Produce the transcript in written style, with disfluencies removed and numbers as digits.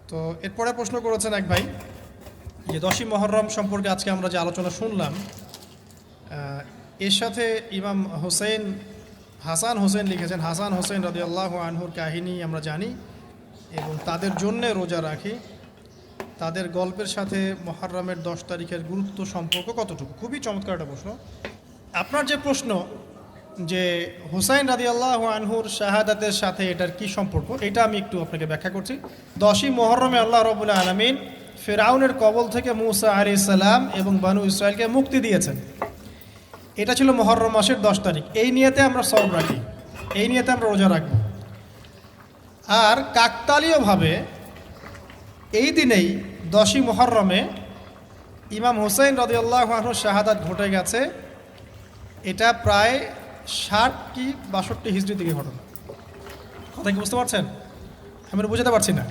তো এরপরে প্রশ্ন করেছেন এক ভাই যে 10ই মুহররম সম্পর্কে আজকে আমরা যে আলোচনা শুনলাম, এর সাথে ইমাম হাসান হোসেন লিখেছেন। হাসান হোসেন রাদিয়াল্লাহু আনহুর কাহিনী আমরা জানি এবং তাদের জন্যে রোজা রাখি। তাদের গল্পের সাথে মুহররমের 10 তারিখের গুরুত্ব সম্পর্ক কতটুকু? খুবই চমৎকার একটা প্রশ্ন। আপনার যে প্রশ্ন যে হুসাইন রাদিয়াল্লাহু আনহুর শাহাদাতের সাথে এটার কি সম্পর্ক, এটা আমি একটু আপনাকে ব্যাখ্যা করছি। 10ই মুহররমে আল্লাহ রাব্বুল আলামিন ফিরআউনের কবল থেকে মূসা আলাইহিস সালাম এবং বনু ইসরাইলকে মুক্তি দিয়েছেন। এটা ছিল মুহররম মাসের 10 তারিখ। এই নিয়তে আমরা সওম রাখি, এই নিয়তে আমরা রোজা রাখব। আর কাকতালীয়ভাবে এই দিনেই 10ই মুহররমে ইমাম হুসাইন রাদিয়াল্লাহু আনহুর শাহাদাত ঘটে গেছে। এটা প্রায় 60 কি 62 হিজরি থেকে ঘটনা। কথা কি বুঝতে পারছেন? আমি বুঝাতে পারছি না।